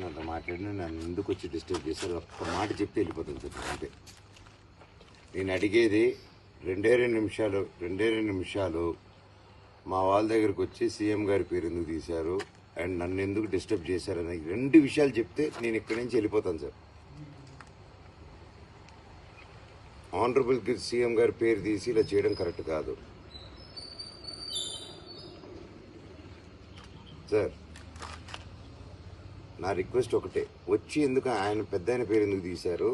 అంత మాట్లాడినా నన్ను ఎందుకు వచ్చి డిస్టర్బ్ చేశారు? ఒక్క మాట చెప్తే వెళ్ళిపోతాను సార్. అంతే. నేను అడిగేది రెండే రెండు నిమిషాలు మా వాళ్ళ దగ్గరకు వచ్చి సీఎం గారి పేరు ఎందుకు తీశారు అండ్ నన్ను ఎందుకు డిస్టర్బ్ చేశారు అనే 2 విషయాలు చెప్తే నేను ఇక్కడి నుంచి వెళ్ళిపోతాను సార్. ఆనరబుల్ సీఎం గారి పేరు తీసి ఇలా చేయడం కరెక్ట్ కాదు సార్. నా రిక్వెస్ట్ ఒకటే, వచ్చి ఎందుకు ఆయన పెద్ద ఆయన పేరు ఎందుకు తీశారు,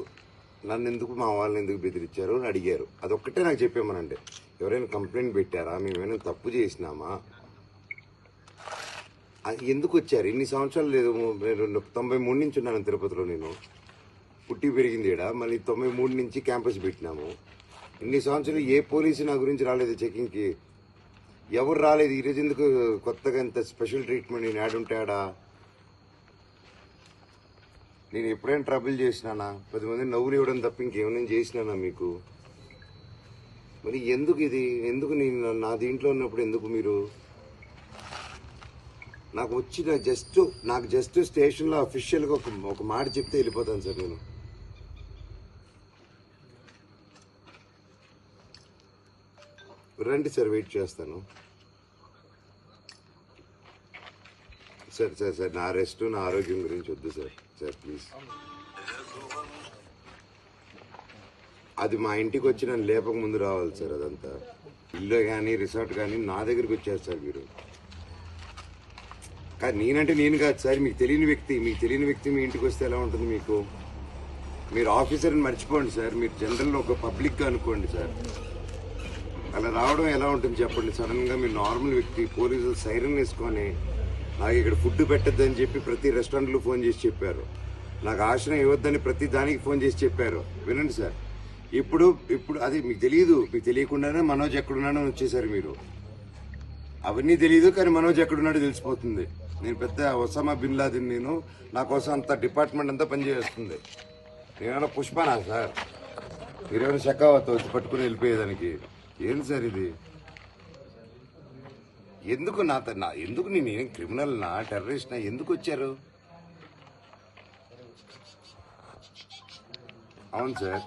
నన్ను ఎందుకు మా వాళ్ళని ఎందుకు బెదిరించారు అని అడిగారు. అదొక్కటే నాకు చెప్పేమనండి. ఎవరైనా కంప్లైంట్ పెట్టారా, మేమేమైనా తప్పు చేసినామా, అది ఎందుకు వచ్చారు? ఇన్ని సంవత్సరాలు లేదు, 93 నుంచి ఉన్నాను తిరుపతిలో. నేను పుట్టి పెరిగింది ఈడ. మళ్ళీ 93 నుంచి క్యాంపస్ పెట్టినాము. ఇన్ని సంవత్సరాలు ఏ పోలీసు నా గురించి రాలేదు చెకింగ్కి, ఎవరు రాలేదు. ఈరోజు ఎందుకు కొత్తగా ఇంత స్పెషల్ ట్రీట్మెంట్ నేను యాడ్ ఉంటాడా? నేను ఎప్పుడైనా ట్రబుల్ చేసినానా? 10 మంది నవ్వులు ఇవ్వడం తప్ప ఇంకేమైనా చేసినానా మీకు? మరి ఎందుకు ఇది? ఎందుకు నేను నా దీంట్లో ఉన్నప్పుడు ఎందుకు మీరు నాకు వచ్చిన నాకు జస్ట్ స్టేషన్లో అఫీషియల్గా ఒక మాట చెప్తే వెళ్ళిపోతాను సార్. నేను రండి సార్, వెయిట్ చేస్తాను సార్. సార్ నా రెస్ట్, నా ఆరోగ్యం గురించి వద్దు సార్. సార్ ప్లీజ్, అది మా ఇంటికి వచ్చి నన్ను లేపక ముందు రావాలి సార్. అదంతా ఇల్లు కానీ రిసార్ట్ కానీ నా దగ్గరికి వచ్చారు సార్ మీరు. కానీ నేనంటే నేను కాదు సార్, మీకు తెలియని వ్యక్తి మీ ఇంటికి వస్తే ఎలా ఉంటుంది మీకు? మీరు ఆఫీసర్ని మర్చిపోండి సార్, మీరు జనరల్లో ఒక పబ్లిక్గా అనుకోండి సార్. అలా రావడం ఎలా ఉంటుంది చెప్పండి? సడన్గా మీరు నార్మల్ వ్యక్తి, పోలీసులు సైరన్ వేసుకొని నాకు ఇక్కడ ఫుడ్ పెట్టద్దని చెప్పి ప్రతి రెస్టారెంట్లో ఫోన్ చేసి చెప్పారు. నాకు ఆశ్రయం ఇవ్వద్దని ప్రతి దానికి ఫోన్ చేసి చెప్పారు. వినండి సార్, ఇప్పుడు అది మీకు తెలియదు. మీకు తెలియకుండానే మనోజ్ ఎక్కడున్నాడో వచ్చేసారు మీరు. అవన్నీ తెలియదు, కానీ మనోజ్ ఎక్కడున్నాడో తెలిసిపోతుంది. నేను పెద్ద ఒసామా బిన్ లాదెన్. నేను నా కోసం అంత డిపార్ట్మెంట్ అంతా పనిచేస్తుంది. నేనేమైనా పుష్పనా సార్? మీరేమైనా షెకావత్ వచ్చి పట్టుకుని వెళ్ళిపోయేదానికి? ఏంటి సార్ ఇది? ఎందుకు ఎందుకు నేనేం క్రిమినల్నా, టెర్రరిస్ట్నా? ఎందుకు వచ్చారు? అవును సార్.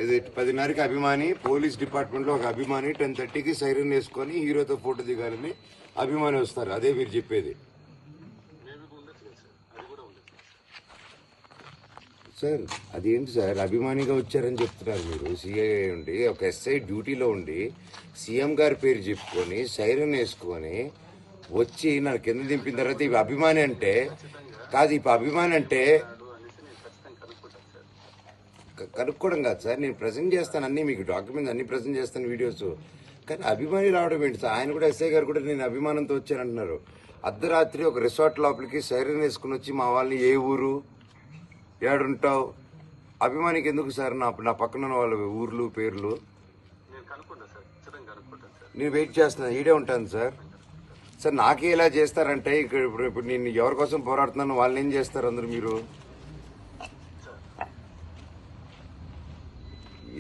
ఇది 10:30కి అభిమాని, పోలీస్ డిపార్ట్మెంట్లో ఒక అభిమాని 10:30కి సైరన్ వేసుకొని హీరోతో ఫోటో దిగాలని అభిమాని వస్తారు. అదే మీరు చెప్పేది సార్? అదేంటి సార్, అభిమానిగా వచ్చారని చెప్తున్నారు మీరు. సిఐ ఉండి, ఒక ఎస్ఐ డ్యూటీలో ఉండి సీఎం గారి పేరు చెప్పుకొని సైరన్ వేసుకొని వచ్చి నాకు కింద దింపిన తర్వాత ఇవి అభిమాని అంటే కాదు. ఇప్పుడు అభిమాని అంటే కనుక్కోవడం కాదు సార్. నేను ప్రజెంట్ చేస్తాను అన్నీ, మీకు డాక్యుమెంట్స్ అన్ని ప్రజెంట్ చేస్తాను, వీడియోస్. కానీ అభిమాని రావడం ఏంటి సార్? ఆయన కూడా, ఎస్ఐ గారు కూడా నేను అభిమానంతో వచ్చానంటున్నారు. అర్ధరాత్రి ఒక రిసార్ట్ లోపలికి సైరన్ వేసుకుని వచ్చి మా వాళ్ళని ఏ ఊరు, ఏడుంటావు, అభిమానికి ఎందుకు సార్? నా పక్కన వాళ్ళ ఊర్లు పేర్లు నేను వెయిట్ చేస్తున్నాను, ఈడే ఉంటాను సార్. సార్ నాకే ఇలా చేస్తారంటే ఇప్పుడు నేను ఎవరి కోసం పోరాడుతున్నాను, వాళ్ళని ఏం చేస్తారు అందరూ? మీరు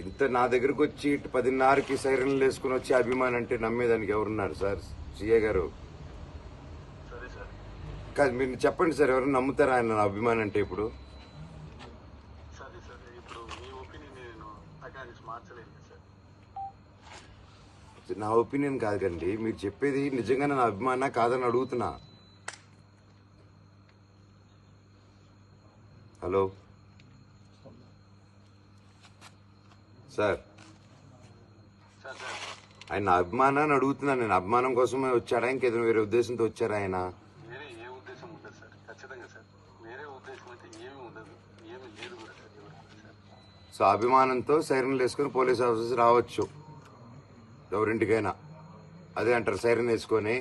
ఇంత నా దగ్గరకు వచ్చి 10:30కి సైరన్లు వేసుకుని వచ్చి అభిమాని అంటే నమ్మేదానికి ఎవరున్నారు సార్? సిఏ గారు కాదు, మీరు చెప్పండి సార్, ఎవరు నమ్ముతారా ఆయన అభిమాని అంటే? ఇప్పుడు నా ఒపీనియన్ కాదు కండి, మీరు చెప్పేది నిజంగా నా అభిమాన కాదని అడుగుతున్నా. హలో సార్, ఆయన అభిమానాన్ని అడుగుతున్నాను నేను. అభిమానం కోసమే వచ్చాడా, ఇంకేదైనా వేరే ఉద్దేశంతో వచ్చారా ఆయన? సో అభిమానంతో సైరన్లు వేసుకొని పోలీస్ ఆఫీసర్ రావచ్చు ఎవరింటికైనా. అదే అంటారు, సైరన్ వేసుకొని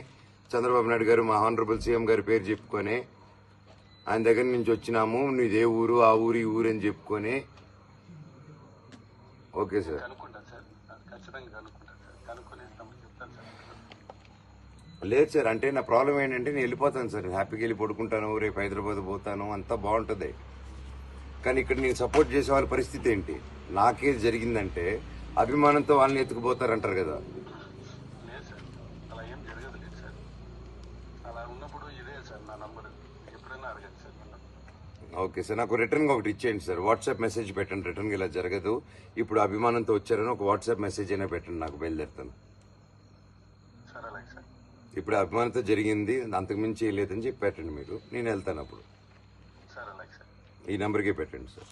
చంద్రబాబు నాయుడు గారు, మా ఆనరబుల్ సీఎం గారి పేరు చెప్పుకొని ఆయన దగ్గర నుంచి వచ్చినాము, నీదే ఊరు, ఆ ఊరు, ఈ ఊరు అని చెప్పుకొని. Okay sir. లేదు సార్, అంటే నా ప్రాబ్లం ఏంటంటే నేను వెళ్ళిపోతాను సార్, హ్యాపీగా వెళ్ళి పడుకుంటాను, రేపు హైదరాబాద్ పోతాను, అంతా బాగుంటుంది. కానీ ఇక్కడ నేను సపోర్ట్ చేసే వాళ్ళ పరిస్థితి ఏంటి? నాకేది జరిగిందంటే అభిమానంతో వాళ్ళని ఎత్తుకుపోతారంటారు కదా. లేదు సార్, అలా ఏం జరగదు లేదు సార్. అలా ఉన్నప్పుడు ఇదే సార్ నా నంబర్, ఎప్పుడైనా అడగండి సార్ నన్ను. ఓకే సార్, నాకు రిటర్న్ ఒకటి ఇచ్చేయండి సార్. వాట్సాప్ మెసేజ్ పెట్టండి, రిటర్న్ ఇలా జరగదు, ఇప్పుడు అభిమానంతో వచ్చారని ఒక వాట్సాప్ మెసేజ్ అయినా పెట్టండి, నాకు బయలుదేరుతాను. సార్ అలాగే సార్. ఇప్పుడు అభిమానంతో జరిగింది, అంతకుమించి లేదని చెప్పి పెట్టండి మీరు, నేను వెళ్తాను అప్పుడు. సార్ అలాగే సార్. ఈ నెంబర్కే పెట్టండి సార్.